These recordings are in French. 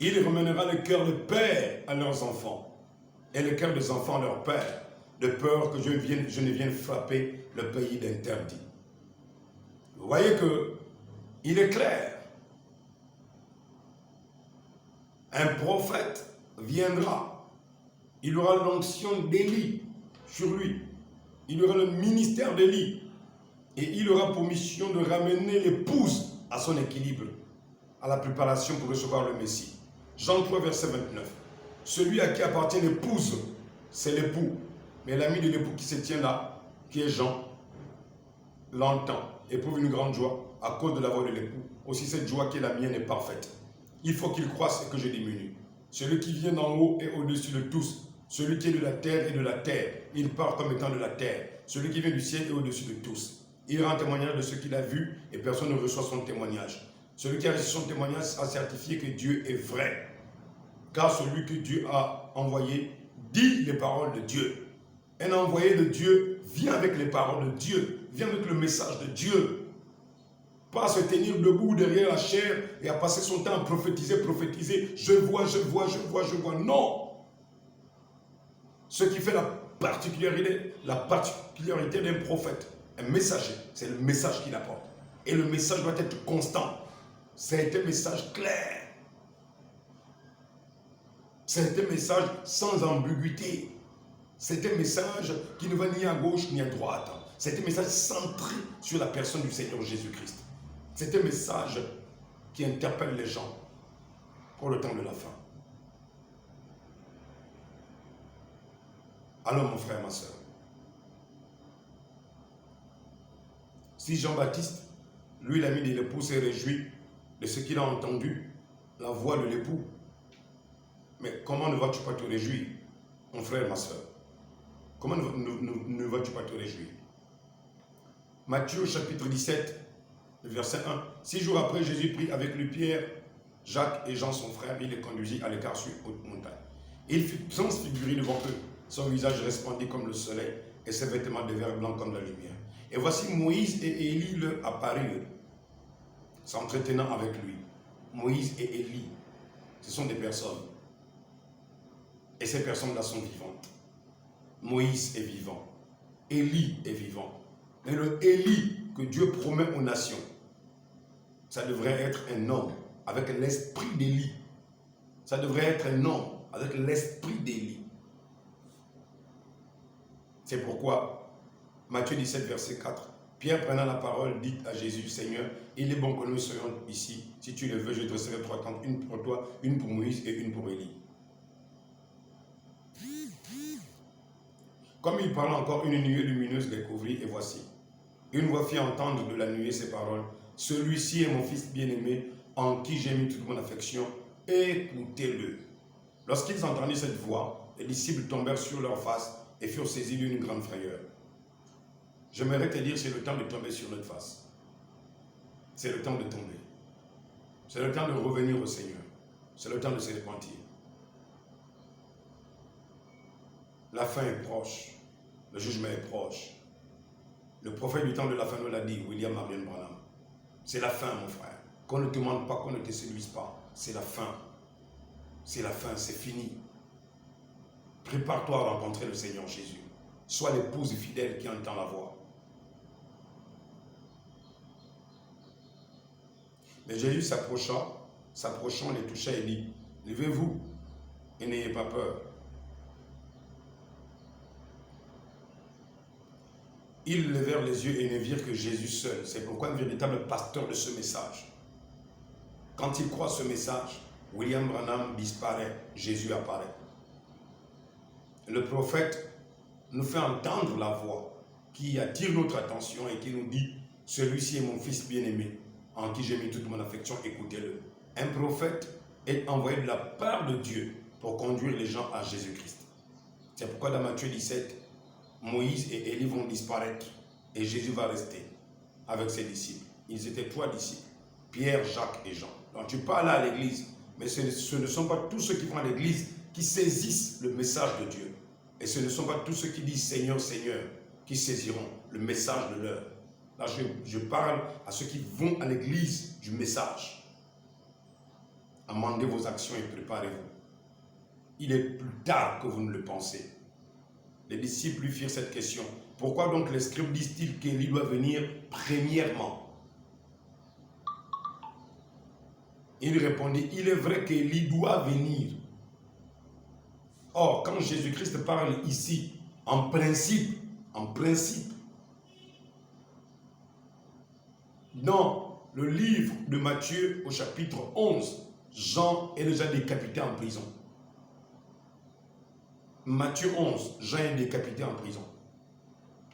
Il ramènera le cœur de père à leurs enfants et le cœur des enfants à leur père, de peur que je ne vienne frapper le pays d'interdit. Vous voyez que il est clair. Un prophète viendra. Il aura l'onction d'Élie sur lui. Il aura le ministère d'Élie. Et il aura pour mission de ramener l'épouse à son équilibre, à la préparation pour recevoir le Messie. Jean 3, verset 29. Celui à qui appartient l'épouse, c'est l'époux. Mais l'ami de l'époux qui se tient là, qui est Jean, l'entend, éprouve une grande joie à cause de la voix de l'époux. Aussi cette joie qui est la mienne est parfaite. Il faut qu'il croisse et que je diminue. Celui qui vient d'en haut est au-dessus de tous. Celui qui est de la terre est de la terre. Il part comme étant de la terre. Celui qui vient du ciel est au-dessus de tous. Il rend témoignage de ce qu'il a vu et personne ne reçoit son témoignage. Celui qui a reçu son témoignage a certifié que Dieu est vrai. Car celui que Dieu a envoyé dit les paroles de Dieu. Un envoyé de Dieu vient avec les paroles de Dieu, vient avec le message de Dieu. Pas à se tenir debout derrière la chair et à passer son temps à prophétiser, je vois. Non. Ce qui fait la particularité d'un prophète, un messager, c'est le message qu'il apporte. Et le message doit être constant. C'est un message clair. C'est un message sans ambiguïté. C'est un message qui ne va ni à gauche ni à droite. C'est un message centré sur la personne du Seigneur Jésus-Christ. C'est un message qui interpelle les gens pour le temps de la fin. Alors mon frère, ma soeur, si Jean-Baptiste, lui l'ami de l'époux, s'est réjoui de ce qu'il a entendu, la voix de l'époux, mais comment ne vas-tu pas te réjouir, mon frère, ma soeur? Comment ne vas-tu pas te réjouir? Matthieu chapitre 17, verset 1. 6 jours après, Jésus prit avec lui Pierre, Jacques et Jean son frère, il les conduisit à l'écart sur une haute montagne. Il fut transfiguré devant eux. Son visage resplendit comme le soleil et ses vêtements devinrent blancs comme la lumière. Et voici Moïse et Élie leur apparurent, s'entretenant avec lui. Moïse et Élie, ce sont des personnes. Et ces personnes-là sont vivantes. Moïse est vivant. Élie est vivant. Mais le Élie que Dieu promet aux nations, ça devrait être un homme avec l'esprit d'Élie. Ça devrait être un homme avec l'esprit d'Élie. C'est pourquoi, Matthieu 17, verset 4, Pierre prenant la parole dit à Jésus, Seigneur, il est bon que nous soyons ici. Si tu le veux, je dresserai 3 tentes, une pour toi, une pour Moïse et une pour Élie. Comme il parlait encore, une nuée lumineuse les couvrit, et voici. Une voix fit entendre de la nuée ces paroles. Celui-ci est mon fils bien-aimé, en qui j'ai mis toute mon affection. Écoutez-le. Lorsqu'ils entendirent cette voix, les disciples tombèrent sur leur face et furent saisis d'une grande frayeur. J'aimerais te dire, c'est le temps de tomber sur notre face. C'est le temps de tomber. C'est le temps de revenir au Seigneur. C'est le temps de se repentir. La fin est proche. Le jugement est proche. Le prophète du temps de la fin nous l'a dit, William Marion Branham. C'est la fin, mon frère. Qu'on ne te mente pas, qu'on ne te séduise pas. C'est la fin. C'est la fin, c'est fini. Prépare-toi à rencontrer le Seigneur Jésus. Sois l'épouse fidèle qui entend la voix. Mais Jésus s'approchant, les toucha et dit, levez-vous et n'ayez pas peur. Ils levèrent les yeux et ne virent que Jésus seul. C'est pourquoi un véritable pasteur de ce message, quand il croit ce message, William Branham disparaît, Jésus apparaît. Le prophète nous fait entendre la voix qui attire notre attention et qui nous dit « Celui-ci est mon fils bien-aimé, en qui j'ai mis toute mon affection, écoutez-le ». Un prophète est envoyé de la part de Dieu pour conduire les gens à Jésus-Christ. C'est pourquoi dans Matthieu 17, Moïse et Élie vont disparaître et Jésus va rester avec ses disciples. Ils étaient 3 disciples, Pierre, Jacques et Jean. Donc tu parles à l'église, mais ce ne sont pas tous ceux qui vont à l'église qui saisissent le message de Dieu. Et ce ne sont pas tous ceux qui disent Seigneur, Seigneur, qui saisiront le message de l'heure. Là, je parle à ceux qui vont à l'église du message. Amendez vos actions et préparez-vous. Il est plus tard que vous ne le pensez. Les disciples lui firent cette question. Pourquoi donc les scribes disent-ils qu'Élie doit venir premièrement? Il répondit, il est vrai qu'Élie doit venir. Or, quand Jésus-Christ parle ici, en principe, dans le livre de Matthieu au chapitre 11, Jean est déjà décapité en prison. Matthieu 11, Jean est décapité en prison.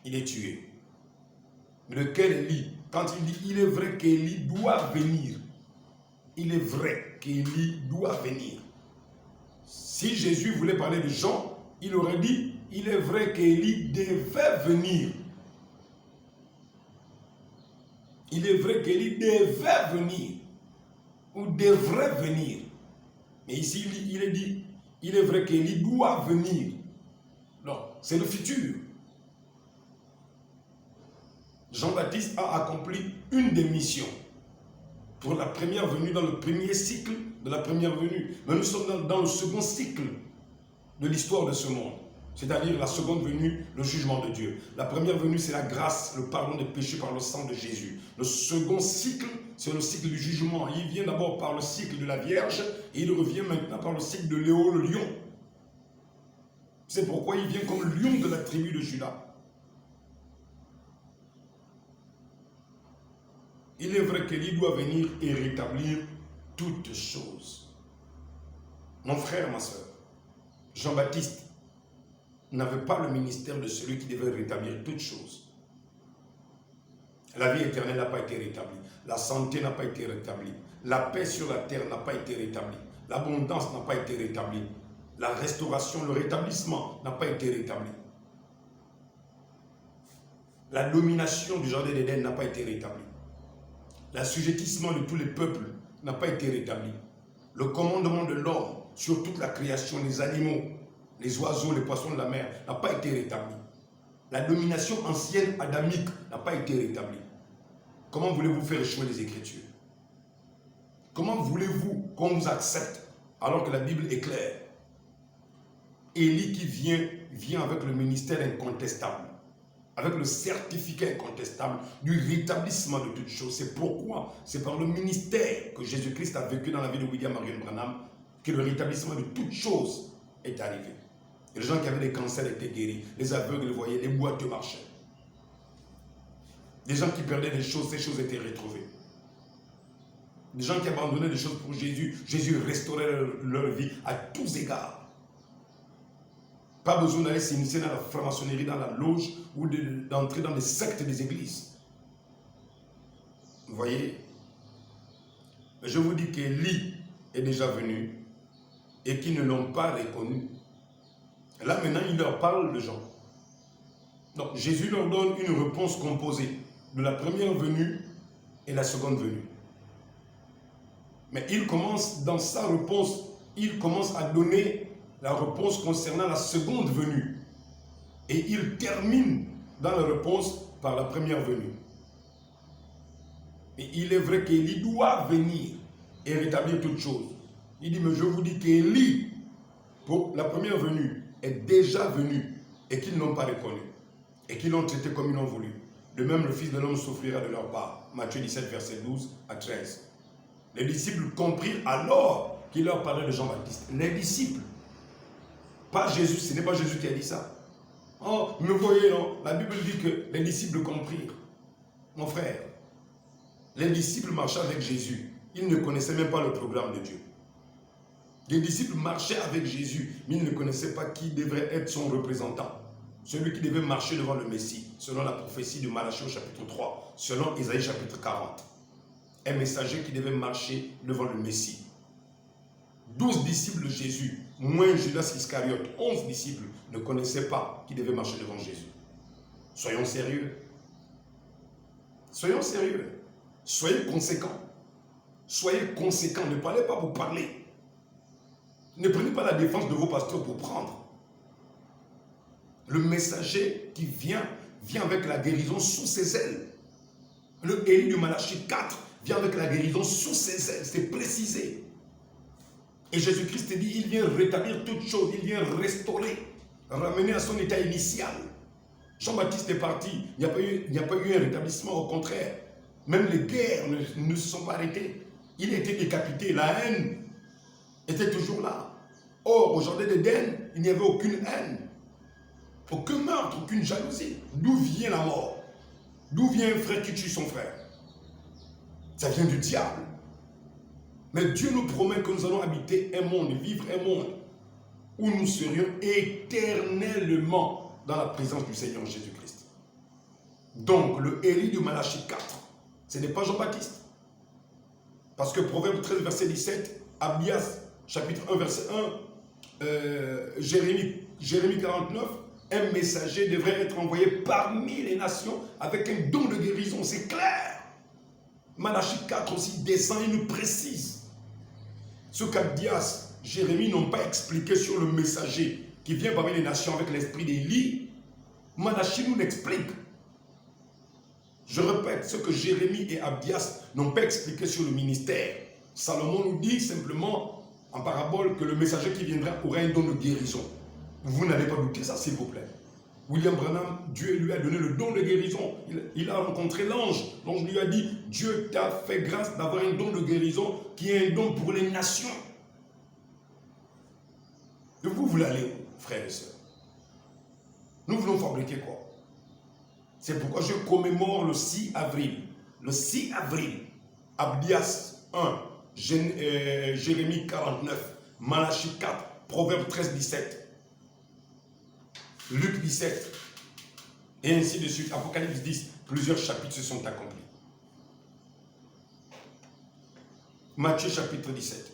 Il est tué. Lequel Élie? Quand il dit, il est vrai qu'Élie doit venir. Il est vrai qu'Élie doit venir. Si Jésus voulait parler de Jean, il aurait dit, il est vrai qu'Élie devait venir. Il est vrai qu'Élie devait venir. Ou devrait venir. Mais ici, il est dit, il est vrai qu'Élie doit venir. Non, c'est le futur. Jean-Baptiste a accompli une des missions pour la première venue, dans le premier cycle de la première venue. Mais nous sommes dans le second cycle de l'histoire de ce monde. C'est-à-dire la seconde venue, le jugement de Dieu. La première venue, c'est la grâce, le pardon des péchés par le sang de Jésus. Le second cycle, c'est le cycle du jugement. Il vient d'abord par le cycle de la Vierge et il revient maintenant par le cycle de Léo, le lion. C'est pourquoi il vient comme lion de la tribu de Juda. Il est vrai qu'Élie doit venir et rétablir toutes choses. Mon frère, ma soeur, Jean-Baptiste n'avait pas le ministère de celui qui devait rétablir toutes choses. La vie éternelle n'a pas été rétablie. La santé n'a pas été rétablie. La paix sur la terre n'a pas été rétablie. L'abondance n'a pas été rétablie. La restauration, le rétablissement n'a pas été rétabli. La domination du jardin d'Éden n'a pas été rétablie. L'assujettissement de tous les peuples n'a pas été rétabli. Le commandement de l'homme sur toute la création, les animaux, les oiseaux, les poissons de la mer, n'a pas été rétabli. La domination ancienne adamique n'a pas été rétablie. Comment voulez-vous faire échouer les Écritures? Comment voulez-vous qu'on vous accepte alors que la Bible est claire? Élie qui vient avec le ministère incontestable, avec le certificat incontestable du rétablissement de toutes choses. C'est pourquoi c'est par le ministère que Jésus-Christ a vécu dans la vie de William Marion Branham que le rétablissement de toutes choses est arrivé. Et les gens qui avaient des cancers étaient guéris, les aveugles voyaient, les boiteux marchaient. Les gens qui perdaient des choses, ces choses étaient retrouvées. Les gens qui abandonnaient des choses pour Jésus, Jésus restaurait leur vie à tous égards. Pas besoin d'aller s'initier dans la franc-maçonnerie, dans la loge, ou d'entrer dans les sectes des églises. Vous voyez? Je vous dis qu'Élie est déjà venu et qu'ils ne l'ont pas reconnu. Là maintenant, il leur parle de Jean. Donc Jésus leur donne une réponse composée de la première venue et la seconde venue. Mais il commence dans sa réponse, il commence à donner la réponse concernant la seconde venue. Et il termine dans la réponse par la première venue. Et il est vrai qu'Élie doit venir et rétablir toutes choses. Il dit, mais je vous dis qu'Élie, pour la première venue, est déjà venu et qu'ils n'ont pas reconnu. Et qu'ils l'ont traité comme ils l'ont voulu. De même, le Fils de l'homme souffrira de leur part. Matthieu 17, verset 12 à 13. Les disciples comprirent alors qu'il leur parlait de Jean-Baptiste. Les disciples. Pas Jésus, ce n'est pas Jésus qui a dit ça. Oh, mais vous voyez, non, la Bible dit que les disciples comprirent. Mon frère, les disciples marchaient avec Jésus. Ils ne connaissaient même pas le programme de Dieu. Les disciples marchaient avec Jésus, mais ils ne connaissaient pas qui devrait être son représentant. Celui qui devait marcher devant le Messie, selon la prophétie de Malachie au chapitre 3, selon Isaïe chapitre 40. Un messager qui devait marcher devant le Messie. 12 disciples de Jésus, moins Judas Iscariote, 11 disciples, ne connaissaient pas qui devait marcher devant Jésus. Soyons sérieux. Soyons sérieux. Soyez conséquents. Soyez conséquents. Ne parlez pas pour parler. Ne prenez pas la défense de vos pasteurs pour prendre. Le messager qui vient avec la guérison sous ses ailes. Le Élie de Malachie 4 vient avec la guérison sous ses ailes. C'est précisé. Et Jésus-Christ dit, il vient rétablir toutes choses, il vient restaurer, ramener à son état initial. Jean-Baptiste est parti, il n'y a pas eu un rétablissement, au contraire. Même les guerres ne se sont pas arrêtées. Il a été décapité, la haine était toujours là. Or, au jardin d'Éden, il n'y avait aucune haine, aucun meurtre, aucune jalousie. D'où vient la mort? D'où vient un frère qui tue son frère? Ça vient du diable. Mais Dieu nous promet que nous allons habiter un monde, vivre un monde où nous serions éternellement dans la présence du Seigneur Jésus-Christ. Donc, le Élie de Malachie 4, ce n'est pas Jean-Baptiste. Parce que Proverbe 13, verset 17, Abdias, chapitre 1, verset 1, Jérémie 49, un messager devrait être envoyé parmi les nations avec un don de guérison, c'est clair. Malachie 4 aussi descend et nous précise. Ce qu'Abdias, Jérémie n'ont pas expliqué sur le messager qui vient parmi les nations avec l'esprit d'Élie, Malachie nous l'explique. Je répète, ce que Jérémie et Abdias n'ont pas expliqué sur le ministère. Salomon nous dit simplement en parabole que le messager qui viendra aura un don de guérison. Vous n'allez pas douter ça, s'il vous plaît. William Branham, Dieu lui a donné le don de guérison. Il a rencontré l'ange. L'ange lui a dit, Dieu t'a fait grâce d'avoir un don de guérison qui est un don pour les nations. Et vous voulez aller où, frères et sœurs? Nous voulons fabriquer quoi? C'est pourquoi je commémore le 6 avril. Le 6 avril, Abdias 1, Jérémie 49, Malachie 4, Proverbe 13, 17. Luc 17, et ainsi de suite, Apocalypse 10, plusieurs chapitres se sont accomplis. Matthieu chapitre 17.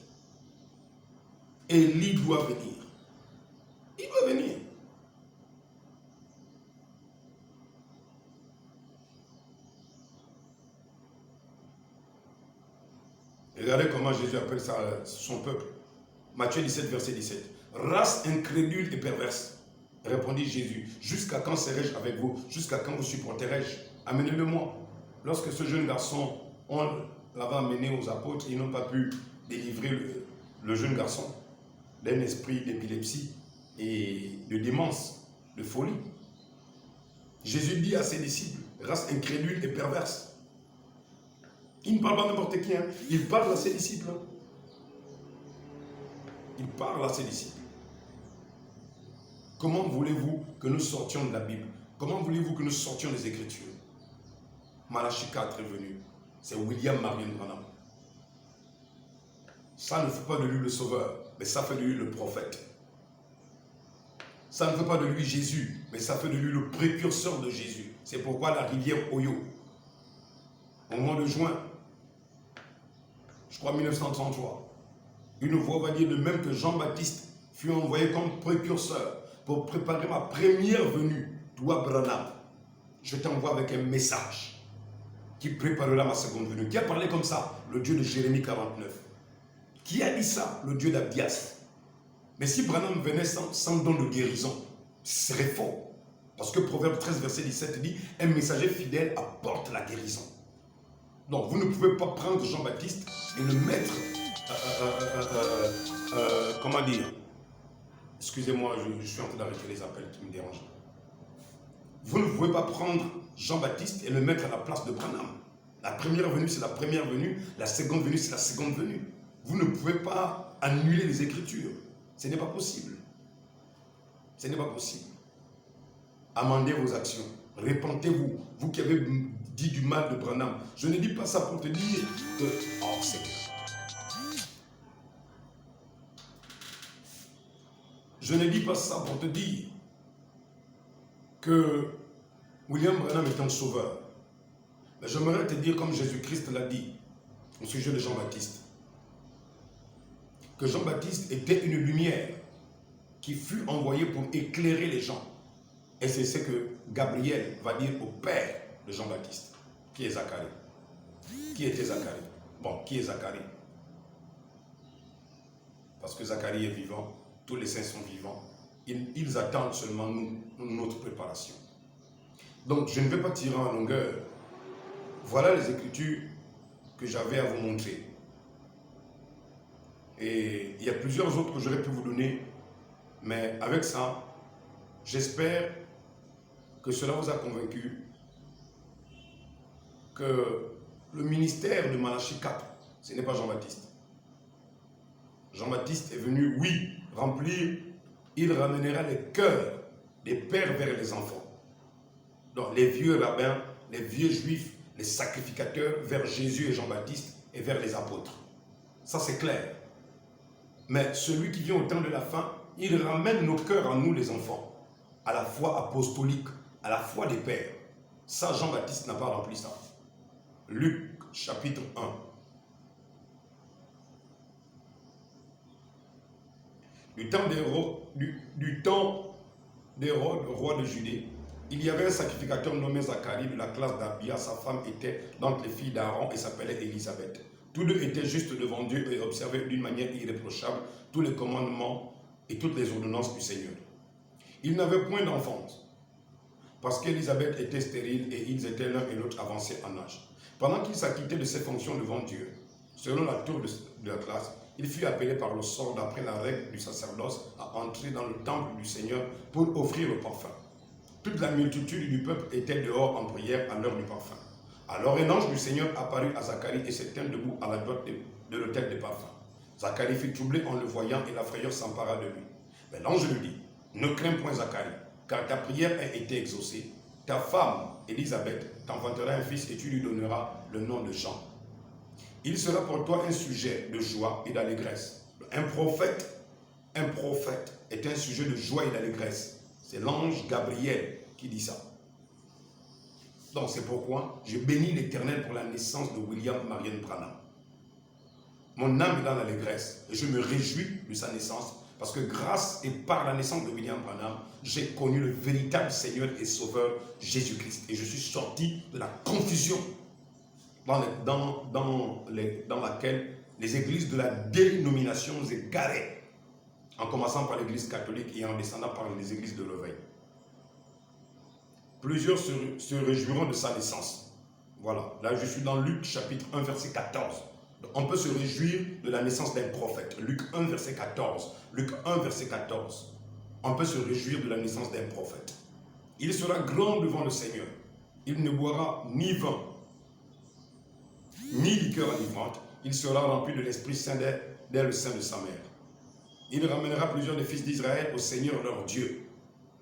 Élie doit venir. Il doit venir. Regardez comment Jésus appelle ça son peuple. Matthieu 17, verset 17. Race incrédule et perverse. Répondit Jésus, jusqu'à quand serai-je avec vous? Jusqu'à quand vous supporterai-je? Amenez-le-moi. Lorsque ce jeune garçon, on l'avait amené aux apôtres, ils n'ont pas pu délivrer le jeune garçon d'un esprit d'épilepsie et de démence, de folie. Jésus dit à ses disciples, race incrédule et perverse. Il ne parle pas n'importe qui, hein. Il parle à ses disciples. Il parle à ses disciples. Comment voulez-vous que nous sortions de la Bible? Comment voulez-vous que nous sortions des Écritures? Malachie 4 est venu. C'est William Marion Branham. Ça ne fait pas de lui le sauveur, mais ça fait de lui le prophète. Ça ne fait pas de lui Jésus, mais ça fait de lui le précurseur de Jésus. C'est pourquoi la rivière Oyo, au mois de juin, je crois 1933, une voix va dire de même que Jean-Baptiste fut envoyé comme précurseur pour préparer ma première venue, toi Branham, je t'envoie avec un message qui préparera ma seconde venue. Qui a parlé comme ça? Le Dieu de Jérémie 49. Qui a dit ça? Le Dieu d'Abdias. Mais si Branham venait sans don de guérison, ce serait faux. Parce que Proverbe 13, verset 17 dit, un messager fidèle apporte la guérison. Donc vous ne pouvez pas prendre Jean-Baptiste et le mettre, comment dire, excusez-moi, je suis en train d'arrêter les appels qui me dérangent. Vous ne pouvez pas prendre Jean-Baptiste et le mettre à la place de Branham. La première venue, c'est la première venue. La seconde venue, c'est la seconde venue. Vous ne pouvez pas annuler les Écritures. Ce n'est pas possible. Ce n'est pas possible. Amendez vos actions. Répentez-vous. Vous qui avez dit du mal de Branham. Je ne dis pas ça pour te dire que... Oh, c'est clair. Je ne dis pas ça pour te dire que William Branham est un sauveur. Mais j'aimerais te dire comme Jésus-Christ l'a dit au sujet de Jean-Baptiste. Que Jean-Baptiste était une lumière qui fut envoyée pour éclairer les gens. Et c'est ce que Gabriel va dire au père de Jean-Baptiste, qui est Zacharie. Qui était Zacharie? Bon, qui est Zacharie? Parce que Zacharie est vivant, tous les saints sont vivants. Ils attendent seulement notre préparation. Donc, je ne vais pas tirer en longueur. Voilà les Écritures que j'avais à vous montrer. Et il y a plusieurs autres que j'aurais pu vous donner. Mais avec ça, j'espère que cela vous a convaincu que le ministère de Malachie 4, ce n'est pas Jean-Baptiste. Jean-Baptiste est venu, oui, remplir, il ramènera les cœurs des pères vers les enfants. Donc les vieux rabbins, les vieux juifs, les sacrificateurs vers Jésus et Jean-Baptiste et vers les apôtres. Ça c'est clair. Mais celui qui vient au temps de la fin, il ramène nos cœurs à nous les enfants, à la foi apostolique, à la foi des pères. Ça, Jean-Baptiste n'a pas rempli ça. Luc chapitre 1. Du temps d'Hérode, roi de Judée, il y avait un sacrificateur nommé Zacharie de la classe d'Abia. Sa femme était d'entre les filles d'Aaron et s'appelait Élisabeth. Tous deux étaient justes devant Dieu et observaient d'une manière irréprochable tous les commandements et toutes les ordonnances du Seigneur. Ils n'avaient point d'enfants, parce qu'Élisabeth était stérile et ils étaient l'un et l'autre avancés en âge. Pendant qu'il s'acquittait de ses fonctions devant Dieu, selon la tour de la classe, il fut appelé par le sort d'après la règle du sacerdoce à entrer dans le temple du Seigneur pour offrir le parfum. Toute la multitude du peuple était dehors en prière à l'heure du parfum. Alors un ange du Seigneur apparut à Zacharie et se tint debout à la droite de l'autel des parfums. Zacharie fut troublé en le voyant et la frayeur s'empara de lui. Mais l'ange lui dit, ne crains point Zacharie, car ta prière a été exaucée. Ta femme, Élisabeth, t'enfantera un fils et tu lui donneras le nom de Jean. Il sera pour toi un sujet de joie et d'allégresse. Un prophète est un sujet de joie et d'allégresse. C'est l'ange Gabriel qui dit ça. Donc c'est pourquoi je bénis l'Éternel pour la naissance de William Marion Branham. Mon âme est dans l'allégresse et je me réjouis de sa naissance parce que grâce et par la naissance de William Branham, j'ai connu le véritable Seigneur et Sauveur Jésus-Christ. Et je suis sorti de la confusion dans laquelle les églises de la dénomination s'égaraient, en commençant par l'église catholique et en descendant par les églises de réveil. Plusieurs se réjouiront de sa naissance. Voilà, là je suis dans Luc chapitre 1 verset 14. Donc, on peut se réjouir de la naissance d'un prophète. Luc 1 verset 14. Luc 1 verset 14. On peut se réjouir de la naissance d'un prophète. Il sera grand devant le Seigneur. Il ne boira ni vin, ni liqueur enivrante. Il sera rempli de l'Esprit Saint dès le sein de sa mère. Il ramènera plusieurs des fils d'Israël au Seigneur leur Dieu.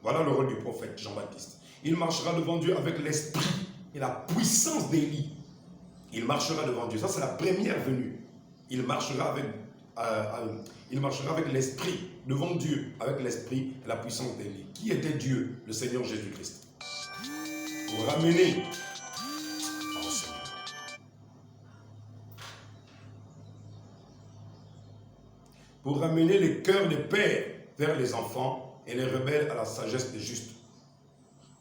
Voilà le rôle du prophète Jean-Baptiste. Il marchera devant Dieu avec l'esprit et la puissance d'Élie. Il marchera devant Dieu. Ça, c'est la première venue. Il marchera avec l'esprit devant Dieu, avec l'esprit et la puissance d'Élie. Qui était Dieu? Le Seigneur Jésus-Christ. Pour ramener au Seigneur. Pour ramener les cœurs des pères vers les enfants et les rebelles à la sagesse des justes,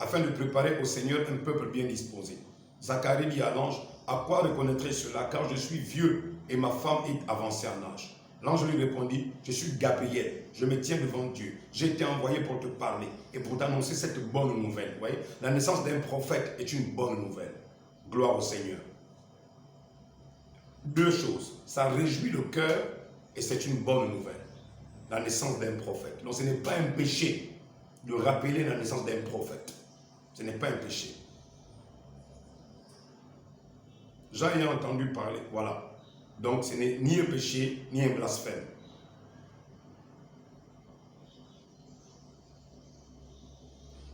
afin de préparer au Seigneur un peuple bien disposé. Zacharie dit à l'ange, à quoi reconnaîtrai cela, car je suis vieux et ma femme est avancée en âge. L'ange lui répondit, je suis Gabriel, je me tiens devant Dieu. J'ai été envoyé pour te parler et pour t'annoncer cette bonne nouvelle. Vous voyez, la naissance d'un prophète est une bonne nouvelle. Gloire au Seigneur. Deux choses, ça réjouit le cœur et c'est une bonne nouvelle. La naissance d'un prophète. Donc ce n'est pas un péché de rappeler la naissance d'un prophète. Ce n'est pas un péché. Jean ayant entendu parler, voilà. Donc ce n'est ni un péché, ni un blasphème.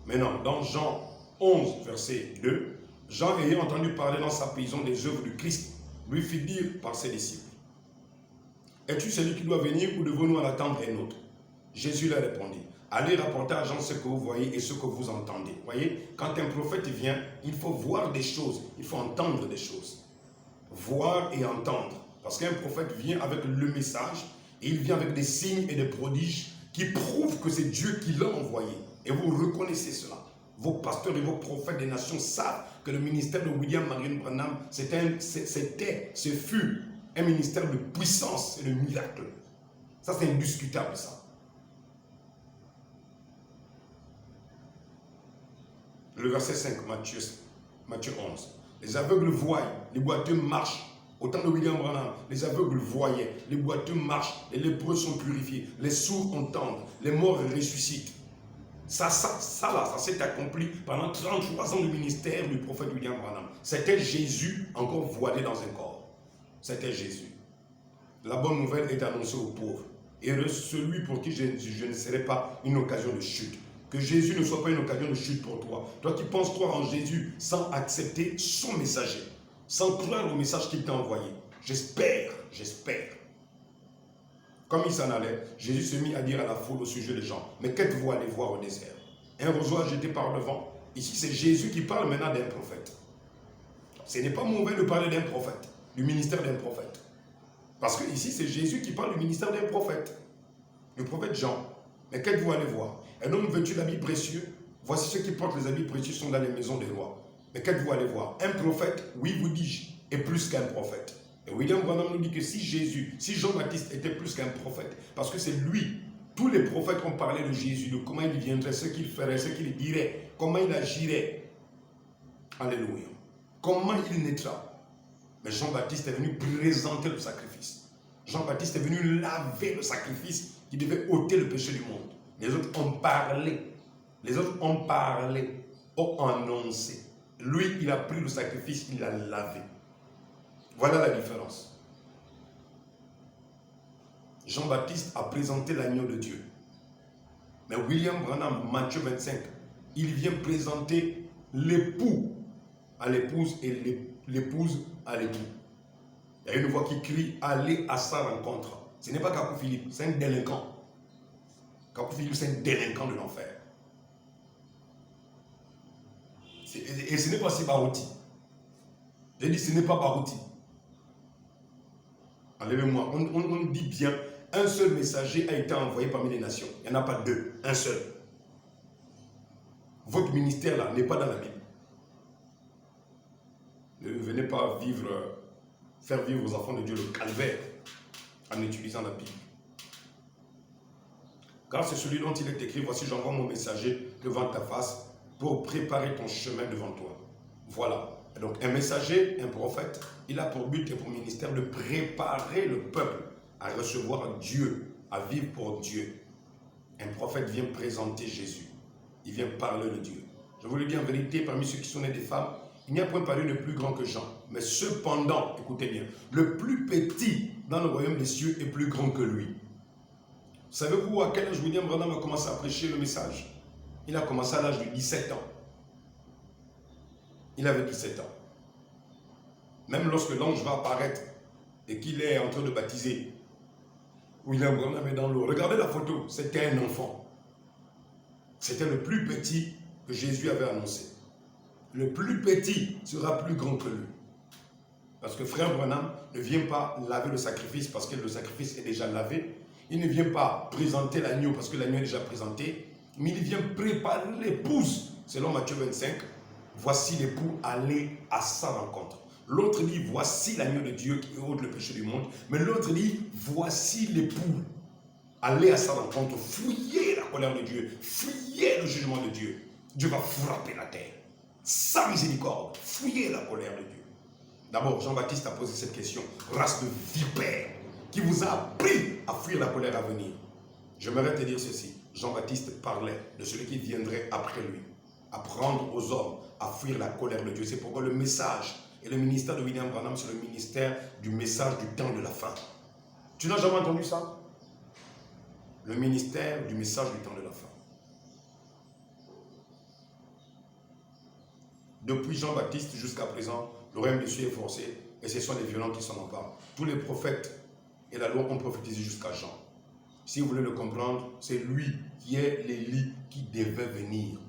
Maintenant, dans Jean 11, verset 2, Jean ayant entendu parler dans sa prison des œuvres du Christ, lui fit dire par ses disciples, es-tu celui qui doit venir ou devons-nous en attendre un autre? Jésus leur répondit, allez rapporter à Jean ce que vous voyez et ce que vous entendez. Vous voyez, quand un prophète vient, il faut voir des choses, il faut entendre des choses. Voir et entendre. Parce qu'un prophète vient avec le message, et il vient avec des signes et des prodiges qui prouvent que c'est Dieu qui l'a envoyé. Et vous reconnaissez cela. Vos pasteurs et vos prophètes des nations savent que le ministère de William Marion Branham, ce fut un ministère de puissance et de miracle. Ça, c'est indiscutable, ça. Le verset 5, Matthieu 11. Les aveugles voient, les boiteux marchent, Au temps de William Branham, les aveugles voyaient, les boiteux marchent, les lépreux sont purifiés, les sourds entendent, les morts ressuscitent. Ça s'est accompli pendant 33 ans du ministère du prophète William Branham. C'était Jésus encore voilé dans un corps. C'était Jésus. La bonne nouvelle est annoncée aux pauvres. Heureux celui pour qui je ne serai pas une occasion de chute. Que Jésus ne soit pas une occasion de chute pour toi. Toi qui penses toi en Jésus sans accepter son messager, sans croire au message qu'il t'a envoyé. J'espère. Comme il s'en allait, Jésus se mit à dire à la foule au sujet des gens, mais qu'êtes-vous allés voir au désert? Un roseau agité par le vent. Ici, c'est Jésus qui parle maintenant d'un prophète. Ce n'est pas mauvais de parler d'un prophète, du ministère d'un prophète. Parce que ici, c'est Jésus qui parle du ministère d'un prophète. Le prophète Jean. Mais qu'êtes-vous allés voir? Un homme vêtu d'habits précieux. Voici ceux qui portent les habits précieux sont dans les maisons des rois. Mais qu'êtes-vous allés voir? Un prophète, oui, vous dis-je, est plus qu'un prophète. Et William Branham nous dit que si Jean-Baptiste était plus qu'un prophète, parce que c'est lui, tous les prophètes ont parlé de Jésus, de comment il viendrait, ce qu'il ferait, ce qu'il dirait, comment il agirait. Alléluia. Comment il naîtra. Mais Jean-Baptiste est venu présenter le sacrifice. Jean-Baptiste est venu laver le sacrifice qui devait ôter le péché du monde. Les autres ont parlé. Les autres ont parlé, ont annoncé. Lui, il a pris le sacrifice, il l'a lavé. Voilà la différence. Jean-Baptiste a présenté l'agneau de Dieu. Mais William Branham, Matthieu 25, il vient présenter l'époux à l'épouse et l'épouse à l'époux. Il y a une voix qui crie, allez à sa rencontre. Ce n'est pas Kakou Philippe, c'est un délinquant. Kakou Philippe, c'est un délinquant de l'enfer. Et ce n'est pas si Barouti. J'ai dit, ce n'est pas Barouti. Enlevez-moi, on dit bien, un seul messager a été envoyé parmi les nations. Il n'y en a pas deux, un seul. Votre ministère là n'est pas dans la Bible. Ne venez pas faire vivre aux enfants de Dieu le calvaire en utilisant la Bible. Car c'est celui dont il est écrit, voici j'envoie mon messager devant ta face pour préparer ton chemin devant toi. Voilà. Et donc un messager, un prophète, il a pour but et pour ministère de préparer le peuple à recevoir Dieu, à vivre pour Dieu. Un prophète vient présenter Jésus. Il vient parler de Dieu. Je vous le dis en vérité, parmi ceux qui sont nés des femmes, il n'y a point parlé de plus grand que Jean. Mais cependant, écoutez bien, le plus petit dans le royaume des cieux est plus grand que lui. Savez-vous à quel âge William Branham a commencé à prêcher le message? Il a commencé à l'âge de 17 ans. Il avait 17 ans. Même lorsque l'ange va apparaître et qu'il est en train de baptiser, William Branham est dans l'eau. Regardez la photo, c'était un enfant. C'était le plus petit que Jésus avait annoncé. Le plus petit sera plus grand que lui. Parce que frère Branham ne vient pas laver le sacrifice parce que le sacrifice est déjà lavé. Il ne vient pas présenter l'agneau parce que l'agneau est déjà présenté. Mais il vient préparer l'épouse. Selon Matthieu 25, voici l'époux, allez à sa rencontre. L'autre dit, voici l'agneau de Dieu qui ôte le péché du monde. Mais l'autre dit, voici l'époux. Allez à sa rencontre, fuyez la colère de Dieu, fuyez le jugement de Dieu. Dieu va frapper la terre. Sans miséricorde, fuyez la colère de Dieu. D'abord, Jean-Baptiste a posé cette question. Race de vipères, qui vous a appris à fuir la colère à venir. J'aimerais te dire ceci. Jean-Baptiste parlait de celui qui viendrait après lui. Apprendre aux hommes à fuir la colère de Dieu. C'est pourquoi le message et le ministère de William Branham, c'est le ministère du message du temps de la fin. Tu n'as jamais entendu ça? Le ministère du message du temps de la fin. Depuis Jean-Baptiste jusqu'à présent, le royaume des cieux est forcé et ce sont les violents qui s'en emparent. Tous les prophètes et la loi ont prophétisé jusqu'à Jean. Si vous voulez le comprendre, c'est lui qui est l'Élie qui devait venir.